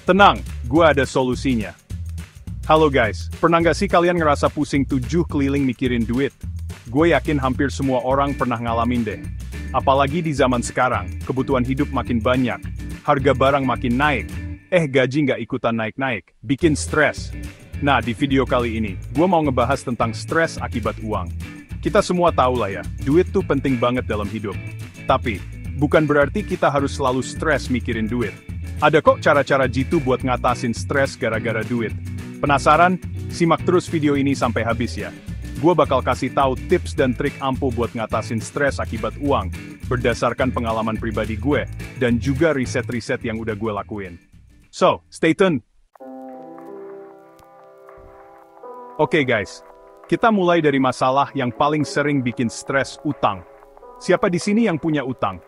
Tenang, gua ada solusinya. Halo guys, pernah nggak sih kalian ngerasa pusing 7 keliling mikirin duit? Gue yakin hampir semua orang pernah ngalamin deh. Apalagi di zaman sekarang, kebutuhan hidup makin banyak, harga barang makin naik, gaji nggak ikutan naik-naik, bikin stres. Nah, di video kali ini, gue mau ngebahas tentang stres akibat uang. Kita semua tahu lah ya, duit tuh penting banget dalam hidup. Tapi, bukan berarti kita harus selalu stres mikirin duit. Ada kok cara-cara jitu buat ngatasin stres gara-gara duit. Penasaran? Simak terus video ini sampai habis ya. Gue bakal kasih tahu tips dan trik ampuh buat ngatasin stres akibat uang, berdasarkan pengalaman pribadi gue, dan juga riset-riset yang udah gue lakuin. So, stay tuned! Oke guys, kita mulai dari masalah yang paling sering bikin stres, utang. Siapa di sini yang punya utang?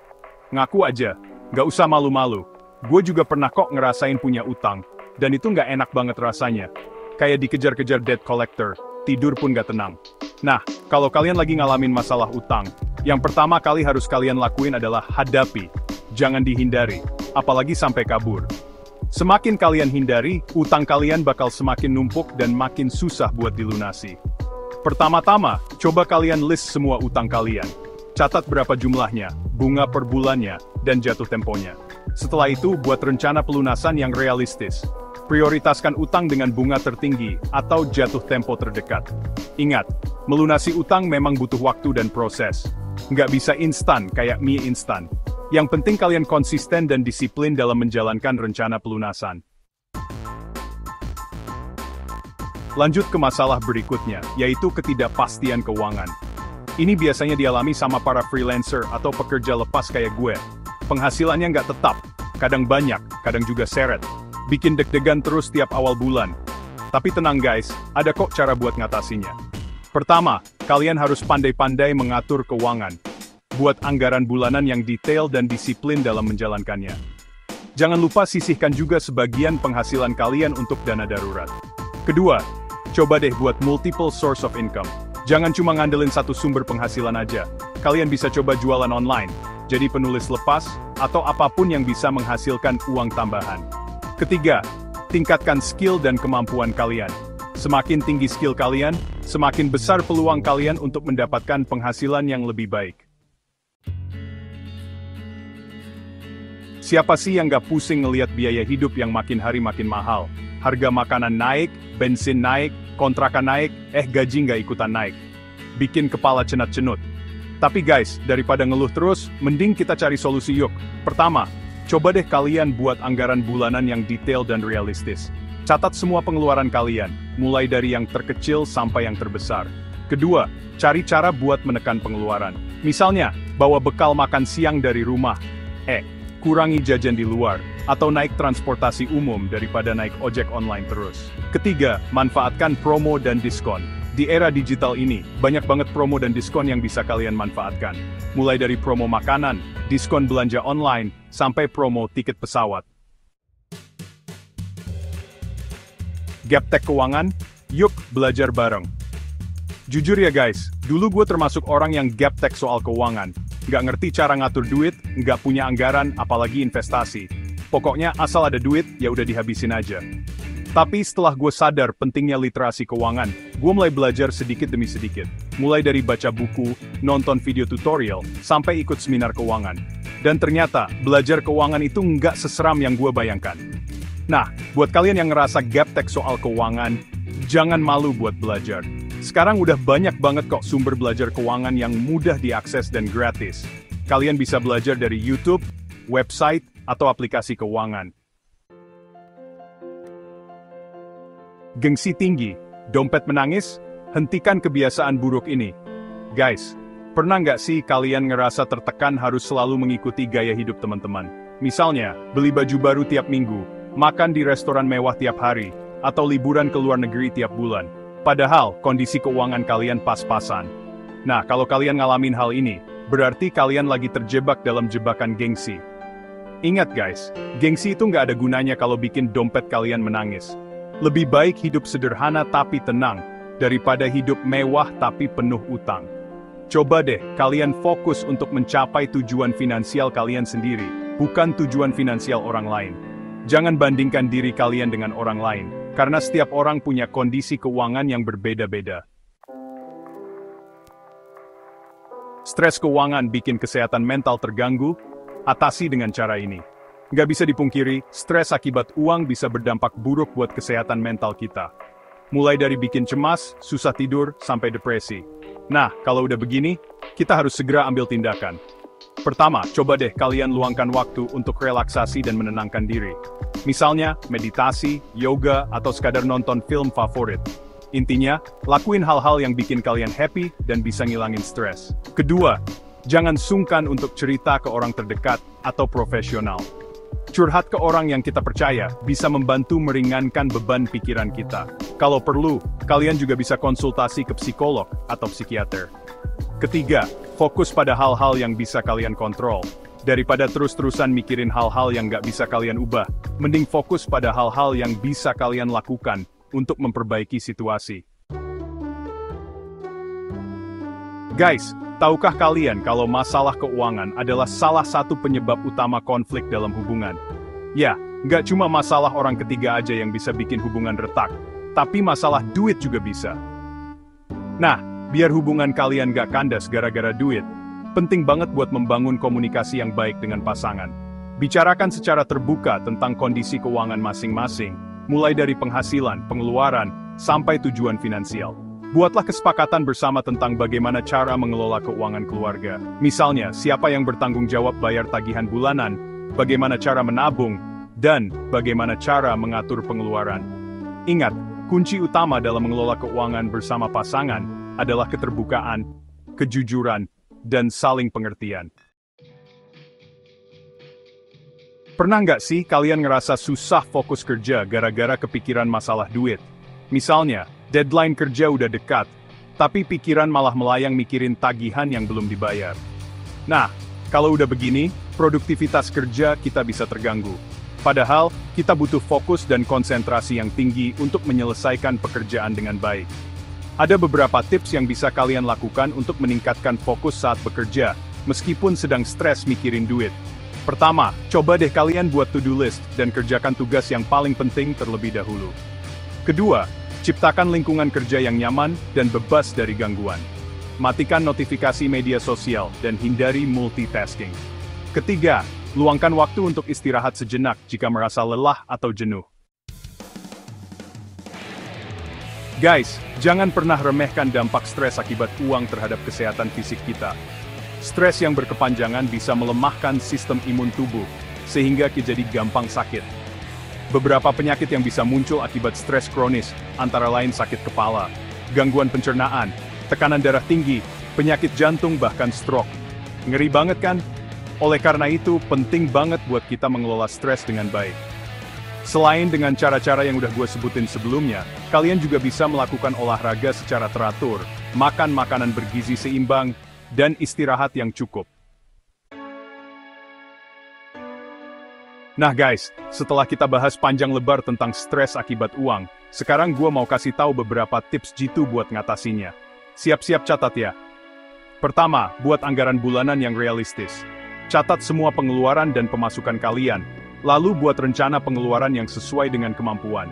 Ngaku aja, nggak usah malu-malu. Gue juga pernah kok ngerasain punya utang, dan itu nggak enak banget rasanya. Kayak dikejar-kejar debt collector, tidur pun nggak tenang. Nah, kalau kalian lagi ngalamin masalah utang, yang pertama kali harus kalian lakuin adalah hadapi. Jangan dihindari, apalagi sampai kabur. Semakin kalian hindari, utang kalian bakal semakin numpuk dan makin susah buat dilunasi. Pertama-tama, coba kalian list semua utang kalian. Catat berapa jumlahnya, bunga per bulannya, dan jatuh temponya. Setelah itu, buat rencana pelunasan yang realistis. Prioritaskan utang dengan bunga tertinggi atau jatuh tempo terdekat. Ingat, melunasi utang memang butuh waktu dan proses. Nggak bisa instan kayak mie instan. Yang penting kalian konsisten dan disiplin dalam menjalankan rencana pelunasan. Lanjut ke masalah berikutnya, yaitu ketidakpastian keuangan. Ini biasanya dialami sama para freelancer atau pekerja lepas kayak gue. Penghasilannya nggak tetap, kadang banyak, kadang juga seret. Bikin deg-degan terus tiap awal bulan. Tapi tenang guys, ada kok cara buat ngatasinya. Pertama, kalian harus pandai-pandai mengatur keuangan. Buat anggaran bulanan yang detail dan disiplin dalam menjalankannya. Jangan lupa sisihkan juga sebagian penghasilan kalian untuk dana darurat. Kedua, coba deh buat multiple source of income. Jangan cuma ngandelin satu sumber penghasilan aja. Kalian bisa coba jualan online, jadi penulis lepas, atau apapun yang bisa menghasilkan uang tambahan. Ketiga, tingkatkan skill dan kemampuan kalian. Semakin tinggi skill kalian, semakin besar peluang kalian untuk mendapatkan penghasilan yang lebih baik. Siapa sih yang gak pusing ngelihat biaya hidup yang makin hari makin mahal? Harga makanan naik, bensin naik, kontrakan naik, gaji nggak ikutan naik. Bikin kepala cenat-cenut. Tapi guys, daripada ngeluh terus, mending kita cari solusi yuk. Pertama, coba deh kalian buat anggaran bulanan yang detail dan realistis. Catat semua pengeluaran kalian, mulai dari yang terkecil sampai yang terbesar. Kedua, cari cara buat menekan pengeluaran. Misalnya, bawa bekal makan siang dari rumah. Kurangi jajan di luar, atau naik transportasi umum daripada naik ojek online terus. Ketiga, manfaatkan promo dan diskon. Di era digital ini, banyak banget promo dan diskon yang bisa kalian manfaatkan. Mulai dari promo makanan, diskon belanja online, sampai promo tiket pesawat. Gaptek keuangan, yuk belajar bareng. Jujur ya guys, dulu gue termasuk orang yang gaptek soal keuangan. Nggak ngerti cara ngatur duit, nggak punya anggaran, apalagi investasi. Pokoknya asal ada duit, ya udah dihabisin aja. Tapi setelah gue sadar pentingnya literasi keuangan, gue mulai belajar sedikit demi sedikit. Mulai dari baca buku, nonton video tutorial, sampai ikut seminar keuangan. Dan ternyata, belajar keuangan itu nggak seseram yang gue bayangkan. Nah, buat kalian yang ngerasa gaptek soal keuangan, jangan malu buat belajar. Sekarang udah banyak banget kok sumber belajar keuangan yang mudah diakses dan gratis. Kalian bisa belajar dari YouTube, website, atau aplikasi keuangan. Gengsi tinggi, dompet menangis, hentikan kebiasaan buruk ini. Guys, pernah nggak sih kalian ngerasa tertekan harus selalu mengikuti gaya hidup teman-teman? Misalnya, beli baju baru tiap minggu, makan di restoran mewah tiap hari, atau liburan ke luar negeri tiap bulan. Padahal, kondisi keuangan kalian pas-pasan. Nah, kalau kalian ngalamin hal ini, berarti kalian lagi terjebak dalam jebakan gengsi. Ingat guys, gengsi itu nggak ada gunanya kalau bikin dompet kalian menangis. Lebih baik hidup sederhana tapi tenang, daripada hidup mewah tapi penuh utang. Coba deh, kalian fokus untuk mencapai tujuan finansial kalian sendiri, bukan tujuan finansial orang lain. jangan bandingkan diri kalian dengan orang lain, karena setiap orang punya kondisi keuangan yang berbeda-beda. Stres keuangan bikin kesehatan mental terganggu, atasi dengan cara ini. Nggak bisa dipungkiri, stres akibat uang bisa berdampak buruk buat kesehatan mental kita. Mulai dari bikin cemas, susah tidur, sampai depresi. Nah, kalau udah begini, kita harus segera ambil tindakan. Pertama, coba deh kalian luangkan waktu untuk relaksasi dan menenangkan diri. Misalnya, meditasi, yoga, atau sekadar nonton film favorit. Intinya, lakuin hal-hal yang bikin kalian happy dan bisa ngilangin stres. Kedua, jangan sungkan untuk cerita ke orang terdekat atau profesional. Curhat ke orang yang kita percaya bisa membantu meringankan beban pikiran kita. Kalau perlu, kalian juga bisa konsultasi ke psikolog atau psikiater. Ketiga, fokus pada hal-hal yang bisa kalian kontrol. Daripada terus-terusan mikirin hal-hal yang nggak bisa kalian ubah, mending fokus pada hal-hal yang bisa kalian lakukan untuk memperbaiki situasi. Guys, tahukah kalian kalau masalah keuangan adalah salah satu penyebab utama konflik dalam hubungan? Ya, nggak cuma masalah orang ketiga aja yang bisa bikin hubungan retak, tapi masalah duit juga bisa. Nah, biar hubungan kalian nggak kandas gara-gara duit, penting banget buat membangun komunikasi yang baik dengan pasangan. Bicarakan secara terbuka tentang kondisi keuangan masing-masing, mulai dari penghasilan, pengeluaran, sampai tujuan finansial. Buatlah kesepakatan bersama tentang bagaimana cara mengelola keuangan keluarga. Misalnya, siapa yang bertanggung jawab bayar tagihan bulanan, bagaimana cara menabung, dan bagaimana cara mengatur pengeluaran. Ingat, kunci utama dalam mengelola keuangan bersama pasangan adalah keterbukaan, kejujuran, dan saling pengertian. Pernah nggak sih kalian ngerasa susah fokus kerja gara-gara kepikiran masalah duit? Misalnya, deadline kerja udah dekat, tapi pikiran malah melayang mikirin tagihan yang belum dibayar. Nah, kalau udah begini, produktivitas kerja kita bisa terganggu. Padahal, kita butuh fokus dan konsentrasi yang tinggi untuk menyelesaikan pekerjaan dengan baik. Ada beberapa tips yang bisa kalian lakukan untuk meningkatkan fokus saat bekerja, meskipun sedang stres mikirin duit. Pertama, coba deh kalian buat to-do list dan kerjakan tugas yang paling penting terlebih dahulu. Kedua, ciptakan lingkungan kerja yang nyaman dan bebas dari gangguan. Matikan notifikasi media sosial dan hindari multitasking. Ketiga, luangkan waktu untuk istirahat sejenak jika merasa lelah atau jenuh. Guys, jangan pernah remehkan dampak stres akibat uang terhadap kesehatan fisik kita. Stres yang berkepanjangan bisa melemahkan sistem imun tubuh, sehingga kita jadi gampang sakit. Beberapa penyakit yang bisa muncul akibat stres kronis, antara lain sakit kepala, gangguan pencernaan, tekanan darah tinggi, penyakit jantung bahkan stroke. Ngeri banget kan? Oleh karena itu, penting banget buat kita mengelola stres dengan baik. Selain dengan cara-cara yang udah gue sebutin sebelumnya, kalian juga bisa melakukan olahraga secara teratur, makan makanan bergizi seimbang, dan istirahat yang cukup. Nah guys, setelah kita bahas panjang lebar tentang stres akibat uang, sekarang gue mau kasih tahu beberapa tips jitu buat ngatasinya. Siap-siap catat ya. Pertama, buat anggaran bulanan yang realistis. Catat semua pengeluaran dan pemasukan kalian, lalu buat rencana pengeluaran yang sesuai dengan kemampuan.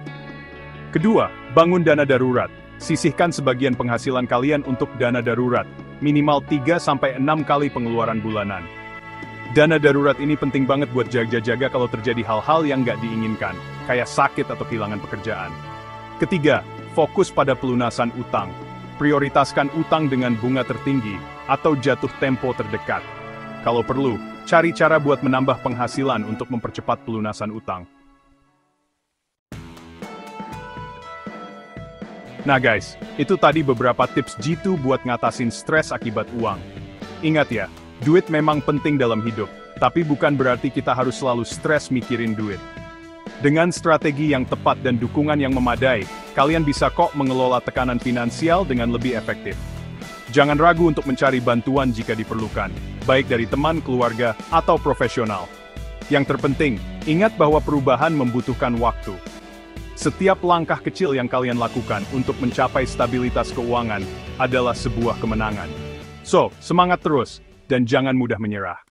Kedua, bangun dana darurat. Sisihkan sebagian penghasilan kalian untuk dana darurat, minimal 3-6 kali pengeluaran bulanan. Dana darurat ini penting banget buat jaga-jaga kalau terjadi hal-hal yang nggak diinginkan, kayak sakit atau kehilangan pekerjaan. Ketiga, fokus pada pelunasan utang. Prioritaskan utang dengan bunga tertinggi, atau jatuh tempo terdekat. Kalau perlu, cari cara buat menambah penghasilan untuk mempercepat pelunasan utang. Nah guys, itu tadi beberapa tips jitu buat ngatasin stres akibat uang. Ingat ya, duit memang penting dalam hidup, tapi bukan berarti kita harus selalu stres mikirin duit. Dengan strategi yang tepat dan dukungan yang memadai, kalian bisa kok mengelola tekanan finansial dengan lebih efektif. Jangan ragu untuk mencari bantuan jika diperlukan, baik dari teman, keluarga, atau profesional. Yang terpenting, ingat bahwa perubahan membutuhkan waktu. Setiap langkah kecil yang kalian lakukan untuk mencapai stabilitas keuangan adalah sebuah kemenangan. So, semangat terus, dan jangan mudah menyerah.